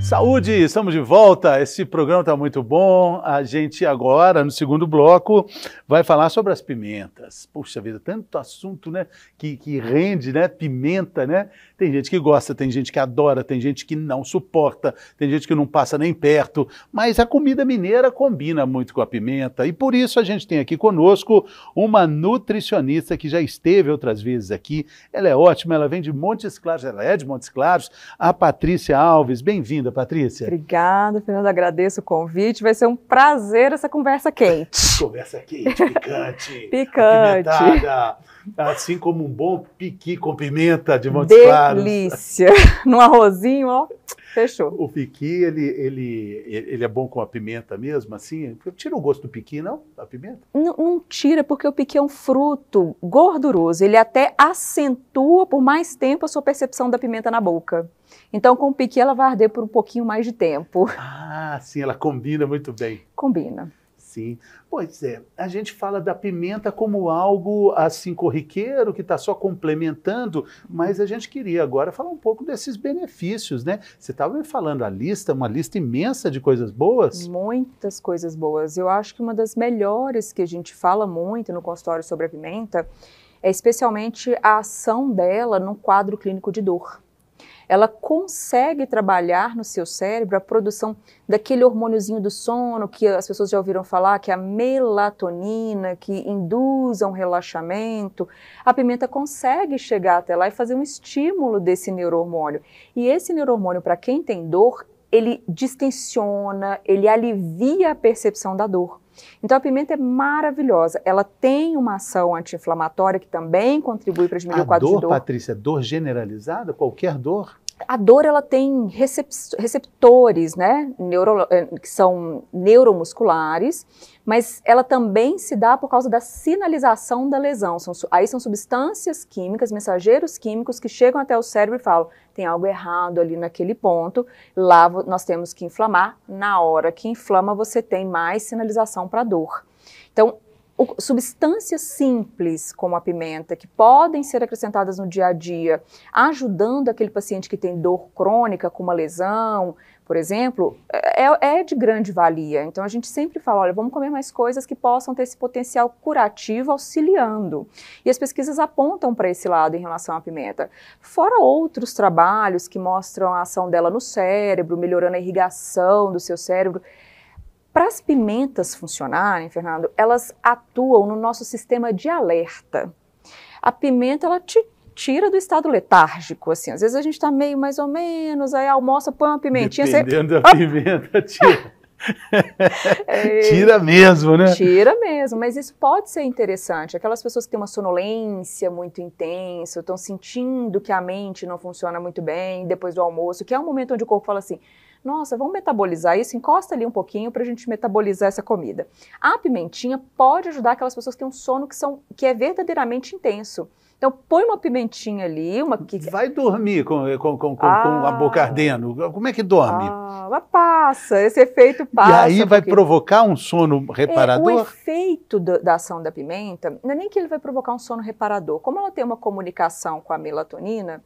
Saúde, estamos de volta. Esse programa está muito bom. A gente agora, no segundo bloco, vai falar sobre as pimentas. Puxa vida, tanto assunto, né, que rende, né, pimenta, né? Tem gente que gosta, tem gente que adora, tem gente que não suporta, tem gente que não passa nem perto, mas a comida mineira combina muito com a pimenta e por isso a gente tem aqui conosco uma nutricionista que já esteve outras vezes aqui. Ela é ótima, ela vem de Montes Claros, ela é de Montes Claros, a Patrícia Alves. Bem-vinda, Patrícia. Obrigada, Fernanda, agradeço o convite. Vai ser um prazer essa conversa quente. Conversa quente, picante. Picante. Apimentada, assim como um bom piqui com pimenta de Montes Claros. Delícia. Num arrozinho, ó, fechou. O piqui, ele é bom com a pimenta mesmo, assim? Tira o gosto do piqui, não? A pimenta? Não tira, porque o piqui é um fruto gorduroso. Ele até acentua por mais tempo a sua percepção da pimenta na boca. Então, com o piqui, ela vai arder por um pouquinho mais de tempo. Ah, sim, ela combina muito bem. Combina. Sim. Pois é, a gente fala da pimenta como algo assim corriqueiro, que está só complementando, mas a gente queria agora falar um pouco desses benefícios, né? Você estava me falando uma lista imensa de coisas boas? Muitas coisas boas. Eu acho que uma das melhores que a gente fala muito no consultório sobre a pimenta é especialmente a ação dela no quadro clínico de dor. Ela consegue trabalhar no seu cérebro a produção daquele hormôniozinho do sono que as pessoas já ouviram falar, que é a melatonina, que induz a um relaxamento. A pimenta consegue chegar até lá e fazer um estímulo desse neurohormônio. E esse neurohormônio, para quem tem dor, ele distensiona, ele alivia a percepção da dor. Então a pimenta é maravilhosa, ela tem uma ação anti-inflamatória que também contribui para diminuir o quadro de dor. Patrícia, dor generalizada? Qualquer dor? A dor, ela tem receptores, né, que são neuromusculares, mas ela também se dá por causa da sinalização da lesão. Aí são substâncias químicas, mensageiros químicos que chegam até o cérebro e falam, tem algo errado ali naquele ponto, lá nós temos que inflamar. Na hora que inflama, você tem mais sinalização para dor. Então, substâncias simples como a pimenta, que podem ser acrescentadas no dia a dia, ajudando aquele paciente que tem dor crônica, com uma lesão, por exemplo, é de grande valia. Então a gente sempre fala, olha, vamos comer mais coisas que possam ter esse potencial curativo auxiliando. E as pesquisas apontam para esse lado em relação à pimenta. Fora outros trabalhos que mostram a ação dela no cérebro, melhorando a irrigação do seu cérebro. Para as pimentas funcionarem, Fernando, elas atuam no nosso sistema de alerta. A pimenta, ela te tira do estado letárgico, assim. Às vezes a gente está meio mais ou menos, aí almoça, põe uma pimentinha... Dependendo da pimenta, tira. Tira mesmo, né? Tira mesmo, mas isso pode ser interessante. Aquelas pessoas que têm uma sonolência muito intensa, estão sentindo que a mente não funciona muito bem depois do almoço, que é um momento onde o corpo fala assim, nossa, vamos metabolizar isso, encosta ali um pouquinho para a gente metabolizar essa comida. A pimentinha pode ajudar aquelas pessoas que têm um sono que é verdadeiramente intenso. Então, põe uma pimentinha ali, Vai dormir com a boca ardendo. Como é que dorme? Mas passa, esse efeito passa. E aí vai provocar um sono reparador? O efeito da ação da pimenta, não é nem que ele vai provocar um sono reparador. Como ela tem uma comunicação com a melatonina,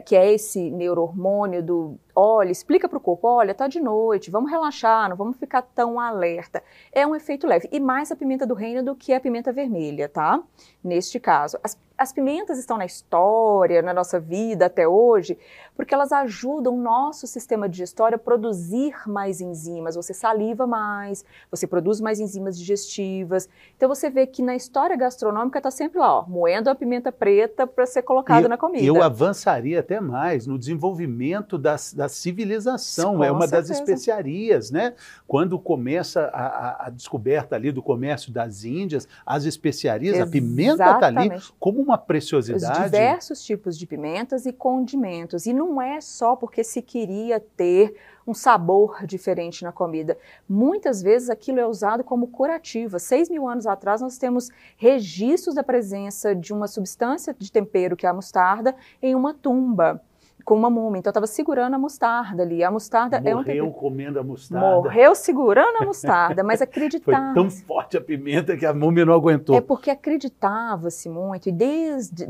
que é esse neurohormônio do, olha, explica para o corpo, olha, tá de noite, vamos relaxar, não vamos ficar tão alerta. É um efeito leve. E mais a pimenta do reino do que a pimenta vermelha, tá? Neste caso. As pimentas estão na história, na nossa vida até hoje, porque elas ajudam o nosso sistema digestório a produzir mais enzimas. Você saliva mais, você produz mais enzimas digestivas. Então você vê que na história gastronômica está sempre lá, ó, moendo a pimenta preta para ser colocada na comida. Eu avançaria até mais no desenvolvimento da civilização, Com é uma certeza. das especiarias, né? Quando começa a descoberta ali do comércio das Índias, as especiarias, Exatamente. a pimenta está ali como uma preciosidade. Os diversos tipos de pimentas e condimentos. E não é só porque se queria ter um sabor diferente na comida. Muitas vezes aquilo é usado como curativo. 6.000 anos atrás nós temos registros da presença de uma substância de tempero, que é a mostarda, em uma tumba. com uma múmia. Então, estava segurando a mostarda ali. A mostarda morreu comendo a mostarda. Morreu segurando a mostarda, mas acreditava. Foi tão forte a pimenta que a múmia não aguentou. É porque acreditava-se muito, e desde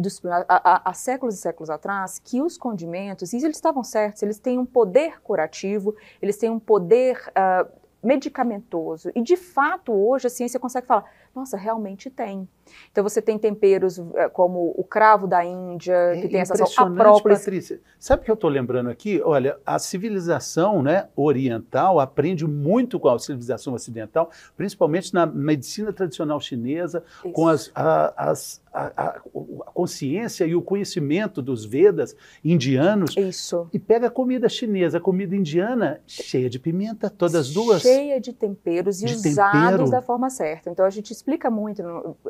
há séculos e séculos atrás, que os condimentos, e eles estavam certos, eles têm um poder curativo, eles têm um poder medicamentoso. E, de fato, hoje a ciência consegue falar, nossa, realmente tem. Então, você tem temperos como o cravo da Índia, que tem essa ação, a própolis. Patrícia, sabe o que eu estou lembrando aqui? Olha, a civilização, né, oriental aprende muito com a civilização ocidental, principalmente na medicina tradicional chinesa, isso, com a consciência e o conhecimento dos Vedas indianos. Isso. E pega a comida chinesa, a comida indiana, cheia de pimenta, todas duas. Cheia de temperos e usados da forma certa. Então, a gente explica muito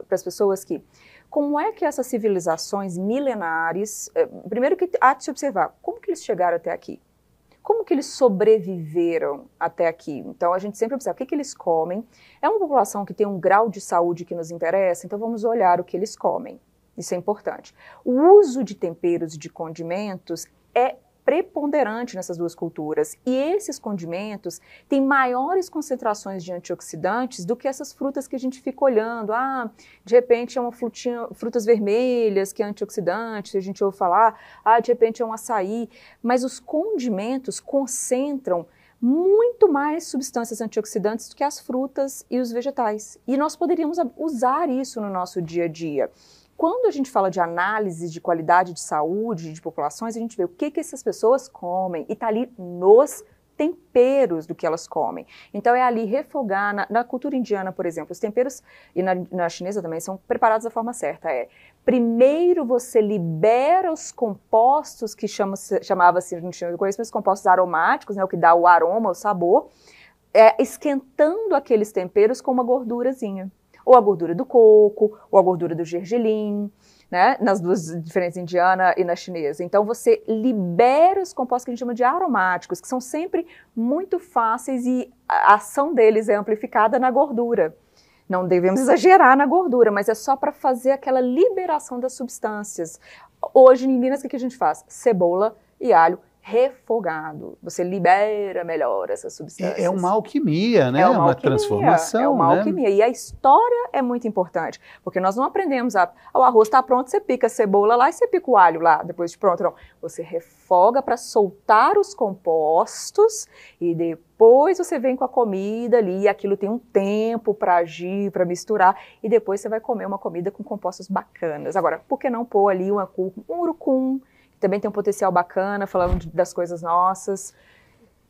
para as pessoas que como é que essas civilizações milenares, primeiro que há de se observar, como que eles chegaram até aqui? Como que eles sobreviveram até aqui? Então, a gente sempre observa o que eles comem. É uma população que tem um grau de saúde que nos interessa, então vamos olhar o que eles comem. Isso é importante. O uso de temperos e de condimentos é preponderante nessas duas culturas. E esses condimentos têm maiores concentrações de antioxidantes do que essas frutas que a gente fica olhando. Ah, de repente é uma frutas vermelhas que é antioxidante, a gente ouve falar, de repente é um açaí. Mas os condimentos concentram muito mais substâncias antioxidantes do que as frutas e os vegetais. E nós poderíamos usar isso no nosso dia a dia. Quando a gente fala de análise de qualidade de saúde de populações, a gente vê o que essas pessoas comem e está ali nos temperos do que elas comem. Então é ali refogar, na cultura indiana, por exemplo, os temperos, e na chinesa também, são preparados da forma certa. Primeiro você libera os compostos que chamava-se, não tinha conhecimento, os compostos aromáticos, né, o que dá o aroma, o sabor, esquentando aqueles temperos com uma gordurazinha. Ou a gordura do coco, ou a gordura do gergelim, né, nas duas diferentes, indiana e na chinesa. Então você libera os compostos que a gente chama de aromáticos, que são sempre muito fáceis e a ação deles é amplificada na gordura. Não devemos exagerar na gordura, mas é só para fazer aquela liberação das substâncias. Hoje em Minas, o que a gente faz? Cebola e alho refogado. Você libera melhor essas substâncias. É uma alquimia, né? É uma transformação. É uma alquimia. E a história é muito importante, porque nós não aprendemos o arroz está pronto, você pica a cebola lá e você pica o alho lá, depois de pronto. Não. Você refoga para soltar os compostos e depois você vem com a comida ali, e aquilo tem um tempo para agir, para misturar, e depois você vai comer uma comida com compostos bacanas. Agora, por que não pôr ali um urucum, também tem um potencial bacana, falando das coisas nossas,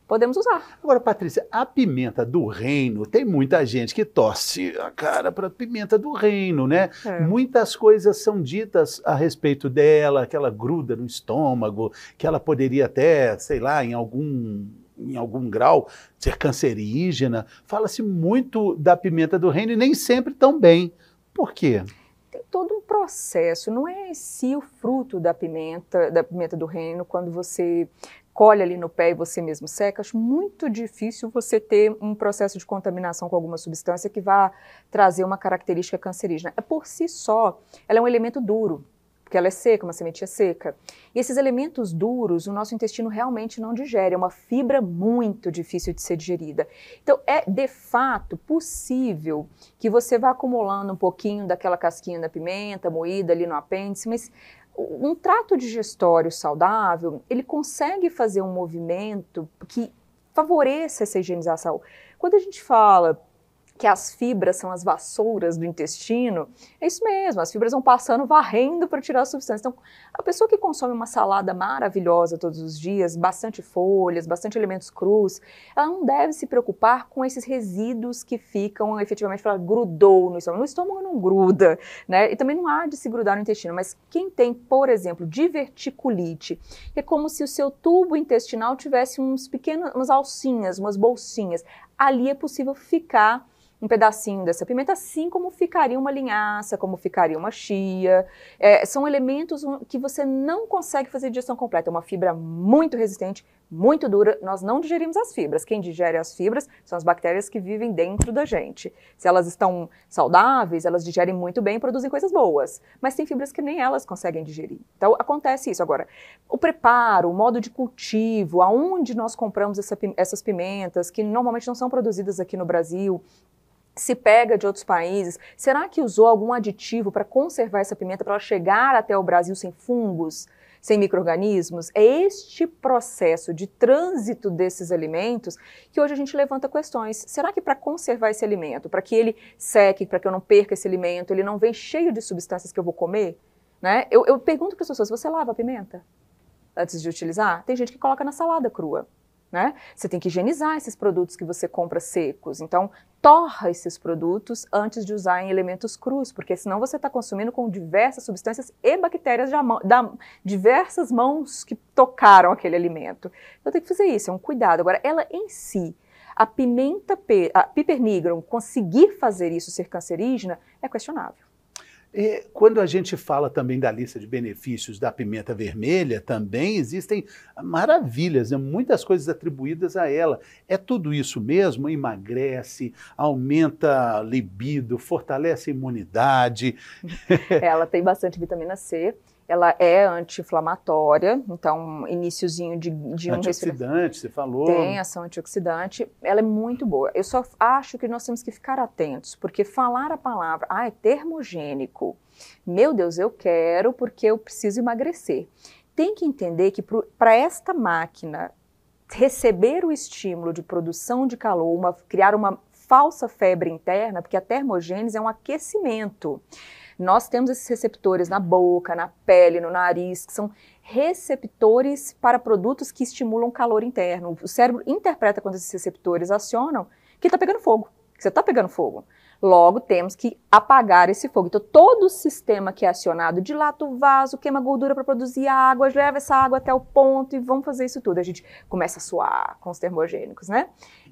podemos usar. Agora, Patrícia, a pimenta do reino, tem muita gente que torce a cara para a pimenta do reino, né? Muitas coisas são ditas a respeito dela, que ela gruda no estômago, que ela poderia até, sei lá, em algum grau, ser cancerígena. Fala-se muito da pimenta do reino e nem sempre tão bem. Por quê? Tem todo um processo, não é esse o fruto da pimenta do reino, quando você colhe ali no pé e você mesmo seca. Acho muito difícil você ter um processo de contaminação com alguma substância que vá trazer uma característica cancerígena. Por si só, ela é um elemento duro, porque ela é seca, uma sementinha seca. E esses elementos duros, o nosso intestino realmente não digere, é uma fibra muito difícil de ser digerida. Então, é de fato possível que você vá acumulando um pouquinho daquela casquinha da pimenta, moída ali no apêndice, mas um trato digestório saudável, ele consegue fazer um movimento que favoreça essa higienização. Quando a gente fala que as fibras são as vassouras do intestino, é isso mesmo, as fibras vão passando, varrendo para tirar as substâncias. Então, a pessoa que consome uma salada maravilhosa todos os dias, bastante folhas, bastante elementos crus, ela não deve se preocupar com esses resíduos que ficam, efetivamente, grudou no estômago. No estômago não gruda, né? E também não há de se grudar no intestino, mas quem tem, por exemplo, diverticulite, é como se o seu tubo intestinal tivesse umas alcinhas, umas bolsinhas. Ali é possível ficar um pedacinho dessa pimenta, assim como ficaria uma linhaça, como ficaria uma chia. São elementos que você não consegue fazer digestão completa. É uma fibra muito resistente, muito dura. Nós não digerimos as fibras. Quem digere as fibras são as bactérias que vivem dentro da gente. Se elas estão saudáveis, elas digerem muito bem e produzem coisas boas. Mas tem fibras que nem elas conseguem digerir. Então, acontece isso. Agora, o preparo, o modo de cultivo, aonde nós compramos essas pimentas, que normalmente não são produzidas aqui no Brasil, se pega de outros países, será que usou algum aditivo para conservar essa pimenta, para ela chegar até o Brasil sem fungos, sem micro-organismos? É este processo de trânsito desses alimentos que hoje a gente levanta questões. Será que para conservar esse alimento, para que ele seque, para que eu não perca esse alimento, ele não vem cheio de substâncias que eu vou comer? Né? Eu pergunto para as pessoas, você lava a pimenta antes de utilizar? Tem gente que coloca na salada crua. Né? Você tem que higienizar esses produtos que você compra secos. Então, torra esses produtos antes de usar em elementos crus, porque senão você está consumindo com diversas substâncias e bactérias da diversas mãos que tocaram aquele alimento. Então, tem que fazer isso, é um cuidado. Agora, ela em si, a Piper nigrum, conseguir fazer isso ser cancerígena é questionável. Quando a gente fala também da lista de benefícios da pimenta vermelha, também existem maravilhas, né? Muitas coisas atribuídas a ela. É tudo isso mesmo? Emagrece, aumenta a libido, fortalece a imunidade. Ela tem bastante vitamina C. Ela é anti-inflamatória, então iniciozinho de um antioxidante, você falou. Tem ação antioxidante, ela é muito boa. Eu só acho que nós temos que ficar atentos, porque falar a palavra, é termogênico, meu Deus, eu quero porque eu preciso emagrecer. Tem que entender que para esta máquina receber o estímulo de produção de calor, criar uma falsa febre interna, porque a termogênese é um aquecimento. Nós temos esses receptores na boca, na pele, no nariz, que são receptores para produtos que estimulam calor interno. O cérebro interpreta quando esses receptores acionam que está pegando fogo, que você está pegando fogo. Logo, temos que apagar esse fogo. Então, todo o sistema que é acionado dilata o vaso, queima gordura para produzir água, leva essa água até o ponto e vamos fazer isso tudo. A gente começa a suar com os termogênicos, né?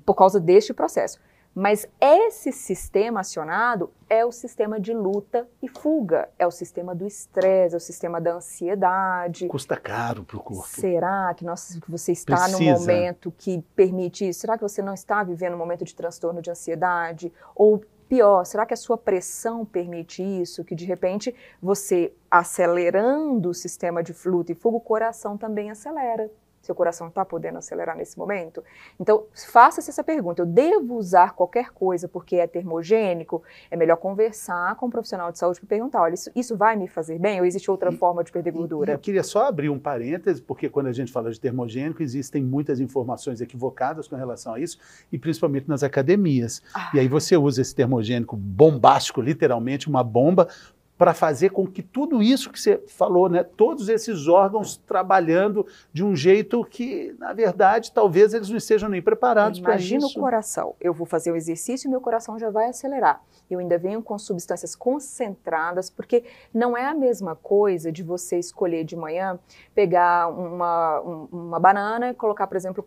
Por causa deste processo. Mas esse sistema acionado é o sistema de luta e fuga, é o sistema do estresse, é o sistema da ansiedade. Custa caro para o corpo. Será que você está num momento que permite isso? Será que você não está vivendo um momento de transtorno de ansiedade? Ou pior, será que a sua pressão permite isso? Que de repente você acelerando o sistema de luta e fuga, o coração também acelera. Seu coração está podendo acelerar nesse momento? Então, faça-se essa pergunta. Eu devo usar qualquer coisa porque é termogênico? É melhor conversar com um profissional de saúde para perguntar, olha, isso vai me fazer bem ou existe outra forma de perder gordura? Eu queria só abrir um parêntese, porque quando a gente fala de termogênico, existem muitas informações equivocadas com relação a isso, e principalmente nas academias. E aí você usa esse termogênico bombástico, literalmente uma bomba, para fazer com que tudo isso que você falou, né, todos esses órgãos trabalhando de um jeito que, na verdade, talvez eles não estejam nem preparados para isso. Imagina o coração. Eu vou fazer o exercício e meu coração já vai acelerar. Eu ainda venho com substâncias concentradas, porque não é a mesma coisa de você escolher de manhã, pegar uma banana e colocar, por exemplo,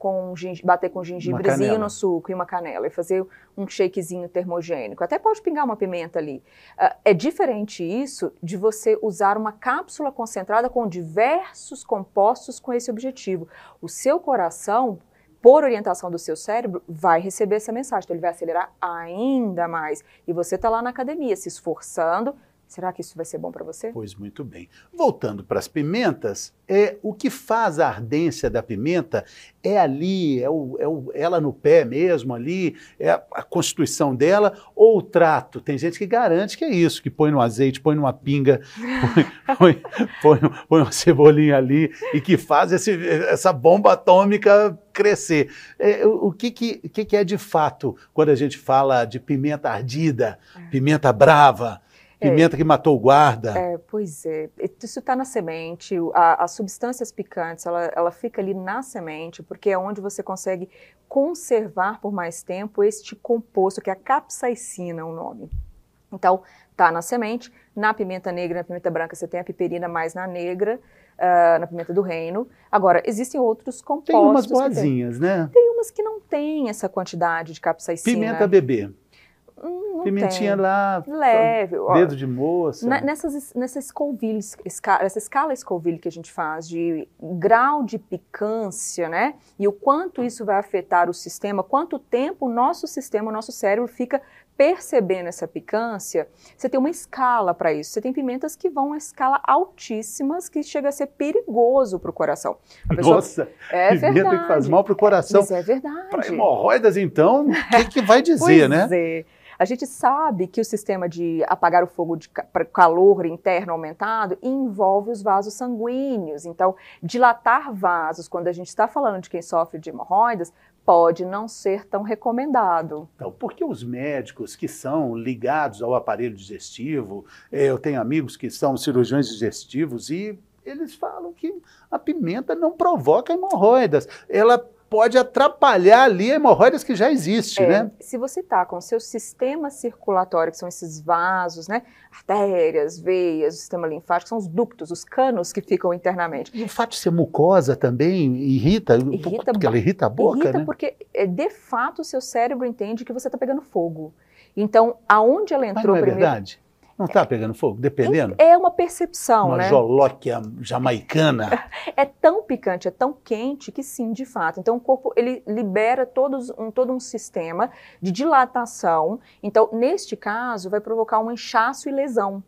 bater com gengibrezinho no suco e uma canela e fazer um shakezinho termogênico. Até pode pingar uma pimenta ali. É diferente isso de você usar uma cápsula concentrada com diversos compostos com esse objetivo. O seu coração, por orientação do seu cérebro, vai receber essa mensagem. Então ele vai acelerar ainda mais. E você está lá na academia se esforçando. Será que isso vai ser bom para você? Pois muito bem. Voltando para as pimentas, o que faz a ardência da pimenta é ali, ela no pé mesmo ali, é a constituição dela ou o trato? Tem gente que garante que é isso, que põe no azeite, põe numa pinga, põe uma cebolinha ali e que faz essa bomba atômica crescer. O que é de fato quando a gente fala de pimenta ardida, pimenta brava? Pimenta que matou o guarda. Pois é, isso está na semente, as substâncias picantes, ela fica ali na semente, porque é onde você consegue conservar por mais tempo este composto, que é a capsaicina, o nome. Então, está na semente, na pimenta negra, na pimenta branca, você tem a piperina mais na negra, na pimenta do reino. Agora, existem outros compostos. Tem umas boazinhas, né? Tem umas que não têm essa quantidade de capsaicina. Pimenta bebê. Não Pimentinha tem. lá, Leve. dedo de moça. Nessa escala Scoville que a gente faz de grau de picância, né? E o quanto isso vai afetar o sistema, quanto tempo o nosso sistema, o nosso cérebro fica percebendo essa picância, você tem uma escala para isso. Você tem pimentas que vão a escala altíssimas, que chega a ser perigoso para o coração. Nossa, pimenta que faz mal para o coração. Mas é verdade. Para hemorroidas, então, o que vai dizer, né? Pois é. A gente sabe que o sistema de apagar o fogo para calor interno aumentado envolve os vasos sanguíneos. Então, dilatar vasos, quando a gente está falando de quem sofre de hemorroidas, pode não ser tão recomendado. Então, por que os médicos que são ligados ao aparelho digestivo, eu tenho amigos que são cirurgiões digestivos e eles falam que a pimenta não provoca hemorroidas, ela pode atrapalhar ali hemorroidas que já existe, né? Se você está com o seu sistema circulatório, que são esses vasos, né? Artérias, veias, o sistema linfático, são os ductos, os canos que ficam internamente. E o fato de ser mucosa também irrita? Porque ela irrita a boca, irrita, né? Porque, de fato, o seu cérebro entende que você está pegando fogo. Então, aonde ela entrou Mas não é primeiro... verdade? Não está pegando fogo, dependendo? É uma percepção, né? Uma jolóquia jamaicana. É tão picante, é tão quente que sim, de fato. Então o corpo ele libera todo um sistema de dilatação. Então, neste caso, vai provocar um inchaço e lesão.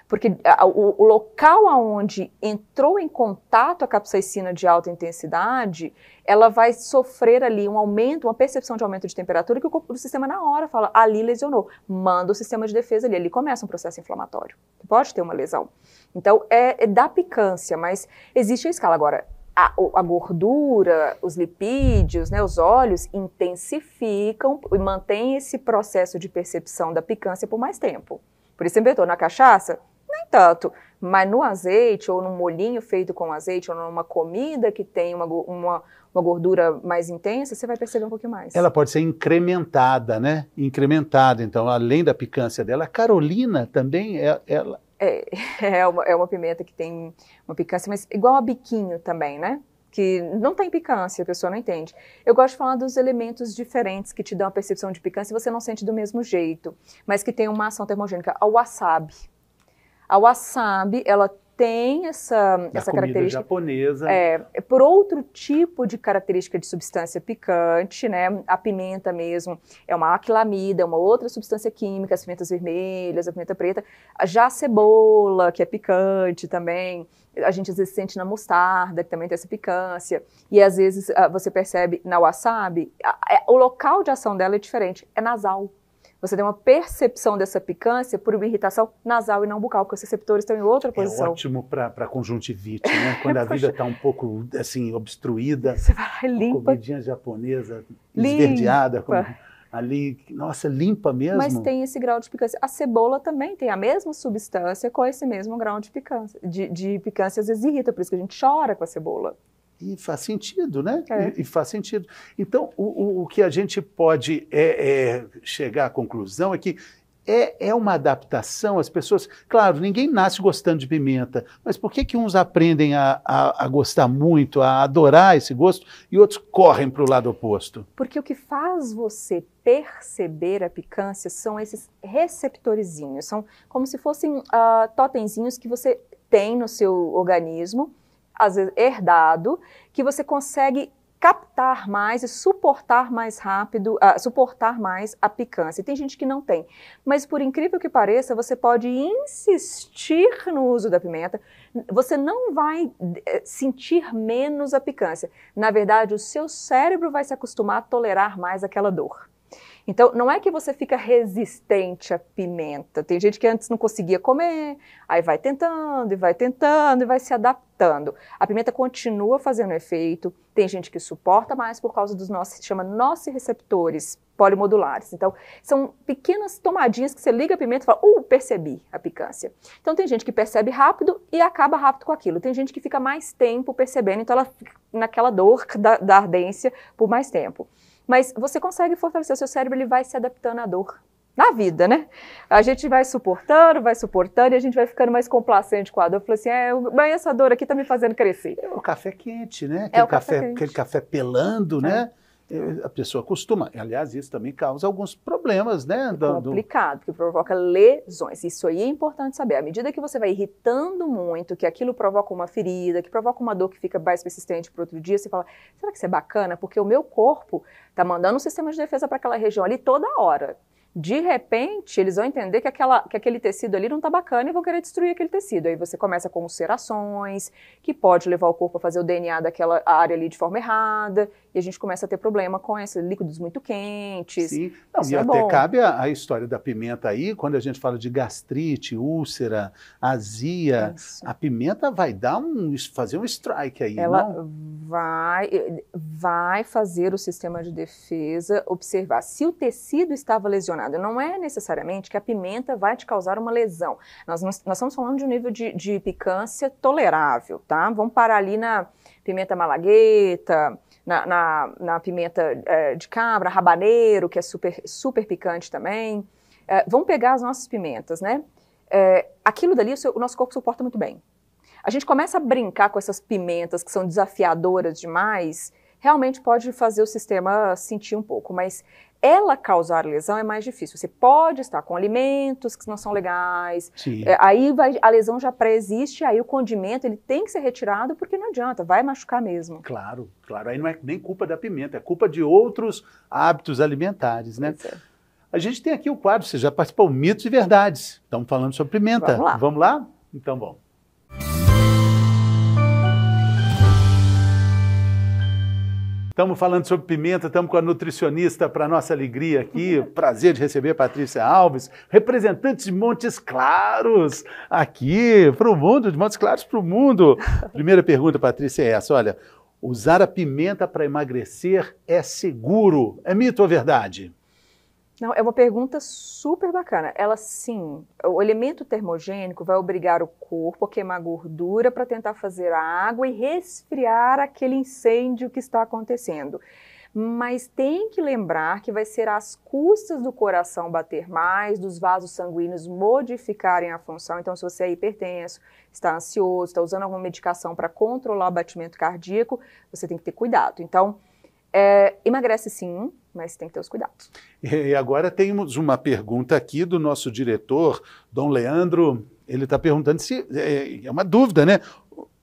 Porque o local onde entrou em contato a capsaicina de alta intensidade, ela vai sofrer ali um aumento, uma percepção de aumento de temperatura que o corpo do sistema na hora fala, ali lesionou. Manda o sistema de defesa ali começa um processo inflamatório. Pode ter uma lesão. Então, é da picância, mas existe a escala. Agora, a gordura, os lipídios, né, os óleos intensificam e mantêm esse processo de percepção da picância por mais tempo. Por isso, você na cachaça? Nem tanto, mas no azeite ou num molhinho feito com azeite ou numa comida que tem uma gordura mais intensa, você vai perceber um pouquinho mais. Ela pode ser incrementada, né? Incrementada, então, além da picância dela. A Carolina também, ela... É uma pimenta que tem uma picância, mas igual a biquinho também, né? Que não tem picância, a pessoa não entende. Eu gosto de falar dos elementos diferentes que te dão a percepção de picância e você não sente do mesmo jeito, mas que tem uma ação termogênica. A wasabi. A wasabi, ela tem essa característica japonesa. Por outro tipo de característica de substância picante, né? A pimenta mesmo é uma aquilamida, é uma outra substância química, as pimentas vermelhas, a pimenta preta. Já a cebola, que é picante também, a gente às vezes sente na mostarda, que também tem essa picância. E às vezes você percebe na wasabi, o local de ação dela é diferente, é nasal. Você tem uma percepção dessa picância por uma irritação nasal e não bucal, porque os receptores estão em outra posição. É ótimo para conjuntivite, né? Quando a vida está um pouco, assim, obstruída. Você vai lá e limpa. Comidinha japonesa, esverdeada, ali, nossa, limpa mesmo. Mas tem esse grau de picância. A cebola também tem a mesma substância com esse mesmo grau de picância. De picância às vezes irrita, por isso que a gente chora com a cebola. E faz sentido, né? E faz sentido. Então, o que a gente pode chegar à conclusão é que é uma adaptação. As pessoas, claro, ninguém nasce gostando de pimenta, mas por que uns aprendem a gostar muito, a adorar esse gosto, e outros correm para o lado oposto? Porque o que faz você perceber a picância são esses receptorizinhos, são como se fossem totemzinhos que você tem no seu organismo, às vezes herdado, que você consegue captar mais e suportar mais rápido, suportar mais a picância. Tem gente que não tem, mas por incrível que pareça, você pode insistir no uso da pimenta, você não vai sentir menos a picância. Na verdade, o seu cérebro vai se acostumar a tolerar mais aquela dor. Então, não é que você fica resistente à pimenta. Tem gente que antes não conseguia comer, aí vai tentando, e vai se adaptando. A pimenta continua fazendo efeito. Tem gente que suporta mais por causa dos chama nociceptores polimodulares. Então, são pequenas tomadinhas que você liga a pimenta e fala, percebi a picância. Então, tem gente que percebe rápido e acaba rápido com aquilo. Tem gente que fica mais tempo percebendo, então ela fica naquela dor da ardência por mais tempo. Mas você consegue fortalecer o seu cérebro, ele vai se adaptando à dor. Na vida, né? A gente vai suportando e a gente vai ficando mais complacente com a dor. Eu falei assim, mas essa dor aqui tá me fazendo crescer. É o café quente, né? Aquele Aquele café pelando, né? a pessoa costuma. Aliás, isso também causa alguns problemas, né? Complicado, porque provoca lesões. Isso aí é importante saber. À medida que você vai irritando muito, que aquilo provoca uma ferida, que provoca uma dor que fica mais persistente para outro dia, você fala, será que isso é bacana? Porque o meu corpo está mandando um sistema de defesa para aquela região ali toda hora. De repente, eles vão entender que aquele tecido ali não está bacana e vão querer destruir aquele tecido. Aí você começa com ulcerações, que pode levar o corpo a fazer o DNA daquela área ali de forma errada, e a gente começa a ter problema com esses líquidos muito quentes. Sim, não, Isso e é até bom. cabe a história da pimenta aí, quando a gente fala de gastrite, úlcera, azia, Isso. a pimenta vai fazer um strike aí, Ela não? vai fazer o sistema de defesa observar se o tecido estava lesionado. Não é necessariamente que a pimenta vai te causar uma lesão. Nós estamos falando de um nível de picância tolerável, tá? Vamos parar ali na pimenta malagueta, na pimenta de cabra, rabaneiro, que é super, super picante também. Vamos pegar as nossas pimentas, né? Aquilo dali o nosso corpo suporta muito bem. A gente começa a brincar com essas pimentas que são desafiadoras demais, realmente pode fazer o sistema sentir um pouco, mas ela causar lesão é mais difícil. Você pode estar com alimentos que não são legais, aí a lesão já pré-existe, aí o condimento ele tem que ser retirado porque não adianta, vai machucar mesmo. Claro, claro. Aí não é nem culpa da pimenta, é culpa de outros hábitos alimentares, né? A gente tem aqui o quadro, você já participou, Mitos e Verdades. Estamos falando sobre pimenta. Vamos lá. Vamos lá? Então vamos. Estamos falando sobre pimenta, estamos com a nutricionista para nossa alegria aqui. Prazer de receber a Patrícia Alves, representante de Montes Claros, aqui para o mundo, de Montes Claros para o mundo. Primeira pergunta, Patrícia, é essa. Olha, usar a pimenta para emagrecer é seguro? É mito ou verdade? Não, é uma pergunta super bacana. Ela, sim, o elemento termogênico vai obrigar o corpo a queimar gordura para tentar fazer água e resfriar aquele incêndio que está acontecendo. Mas tem que lembrar que vai ser às custas do coração bater mais, dos vasos sanguíneos modificarem a função. Então, se você é hipertenso, está ansioso, está usando alguma medicação para controlar o batimento cardíaco, você tem que ter cuidado. Então, emagrece sim, mas tem que ter os cuidados. E agora temos uma pergunta aqui do nosso diretor, Dom Leandro. Ele está perguntando se, é uma dúvida, né?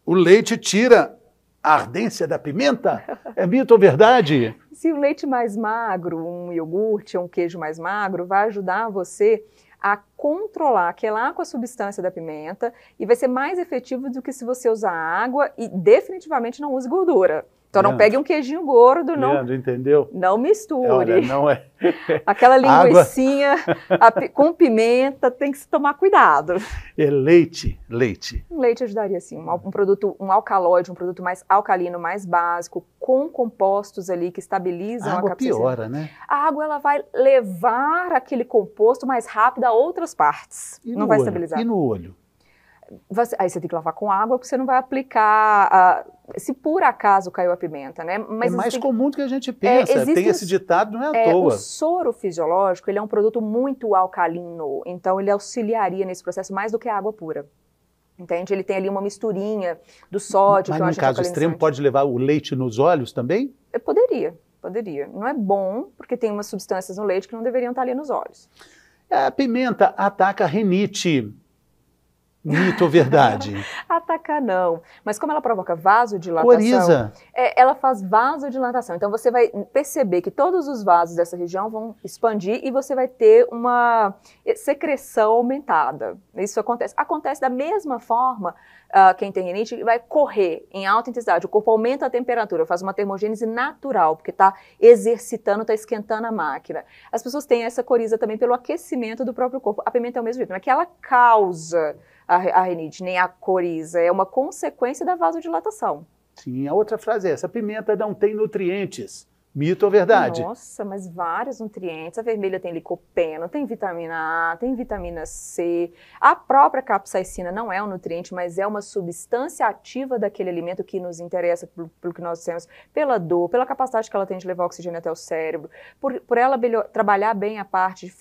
O leite tira a ardência da pimenta? É mito ou verdade? Se o leite mais magro, um iogurte ou um queijo mais magro, vai ajudar você a controlar aquela aquasubstância da pimenta e vai ser mais efetivo do que se você usar água e definitivamente não use gordura. Então não pegue um queijinho gordo, Leandro, entendeu? Não misture. Olha, não é. Aquela linguicinha com pimenta, tem que se tomar cuidado. É leite. Leite ajudaria sim, um produto, um alcaloide, um produto mais alcalino, mais básico, com compostos ali que estabilizam a capsaicina. Piora, né? A água ela vai levar aquele composto mais rápido a outras partes. Não vai estabilizar. E no olho? Aí você tem que lavar com água, porque você não vai aplicar, se por acaso caiu a pimenta, né? Mas é mais comum do que a gente pensa, tem esse ditado, não é à toa. O soro fisiológico, ele é um produto muito alcalino, então ele auxiliaria nesse processo mais do que a água pura. Entende? Ele tem ali uma misturinha do sódio. Mas no caso extremo pode levar o leite nos olhos também? Poderia. Não é bom, porque tem umas substâncias no leite que não deveriam estar ali nos olhos. A pimenta ataca a rinite. Mito ou verdade? Atacar não, mas como ela provoca vasodilatação, coriza. Ela faz vasodilatação, então você vai perceber que todos os vasos dessa região vão expandir e você vai ter uma secreção aumentada. Isso acontece da mesma forma, quem tem rinite vai correr em alta intensidade, o corpo aumenta a temperatura, faz uma termogênese natural, porque está exercitando, está esquentando a máquina. As pessoas têm essa coriza também pelo aquecimento do próprio corpo. A pimenta é o mesmo jeito, não é que ela causa a rinite, nem a coriza, é uma consequência da vasodilatação. Sim, a outra frase é essa, a pimenta não tem nutrientes. Mito ou verdade? Nossa, mas vários nutrientes. A vermelha tem licopeno, tem vitamina A, tem vitamina C. A própria capsaicina não é um nutriente, mas é uma substância ativa daquele alimento que nos interessa pelo que nós temos, pela dor, pela capacidade que ela tem de levar oxigênio até o cérebro, por ela trabalhar bem a parte de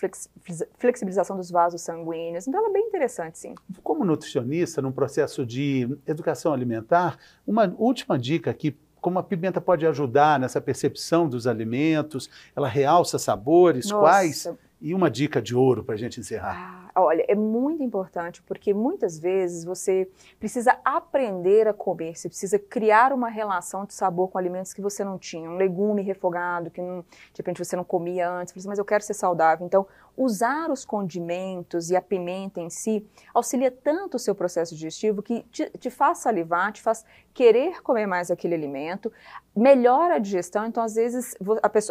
flexibilização dos vasos sanguíneos. Então ela é bem interessante, sim. Como nutricionista, num processo de educação alimentar, uma última dica aqui, como a pimenta pode ajudar nessa percepção dos alimentos, ela realça sabores, Nossa. quais? E uma dica de ouro para a gente encerrar. Olha, é muito importante porque muitas vezes você precisa aprender a comer, você precisa criar uma relação de sabor com alimentos que você não tinha, um legume refogado que de repente você não comia antes, você fala assim, mas eu quero ser saudável. Então, usar os condimentos e a pimenta em si auxilia tanto o seu processo digestivo que te faz salivar, te faz querer comer mais aquele alimento, melhora a digestão. Então, às vezes,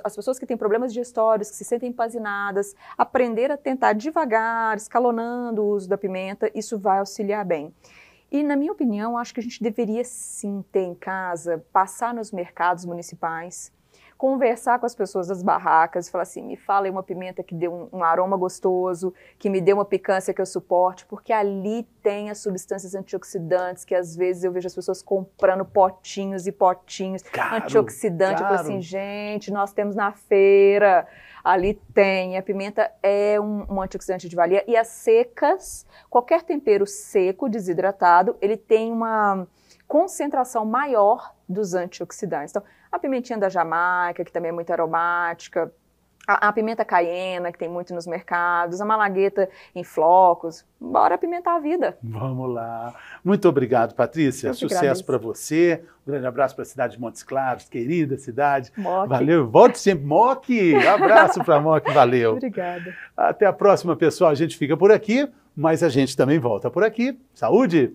as pessoas que têm problemas digestórios, que se sentem empazinadas, aprender a tentar devagar, escalonando o uso da pimenta, isso vai auxiliar bem. E, na minha opinião, acho que a gente deveria sim ter em casa, passar nos mercados municipais, conversar com as pessoas das barracas, falar assim, me fala aí uma pimenta que dê um aroma gostoso, que me dê uma picância que eu suporte, porque ali tem as substâncias antioxidantes, que às vezes eu vejo as pessoas comprando potinhos e potinhos, antioxidante, eu falo assim, gente, nós temos na feira, ali tem, a pimenta é um antioxidante de valia, e as secas, qualquer tempero seco, desidratado, ele tem uma concentração maior dos antioxidantes. Então, a pimentinha da Jamaica, que também é muito aromática, a pimenta caiena, que tem muito nos mercados, a malagueta em flocos, bora apimentar a vida. Vamos lá. Muito obrigado, Patrícia. Sucesso para você. Um grande abraço para a cidade de Montes Claros, querida cidade. Moc. Valeu. Volte sempre. Moc. Abraço para Moc. Valeu. Obrigada. Até a próxima, pessoal. A gente fica por aqui, mas a gente também volta por aqui. Saúde!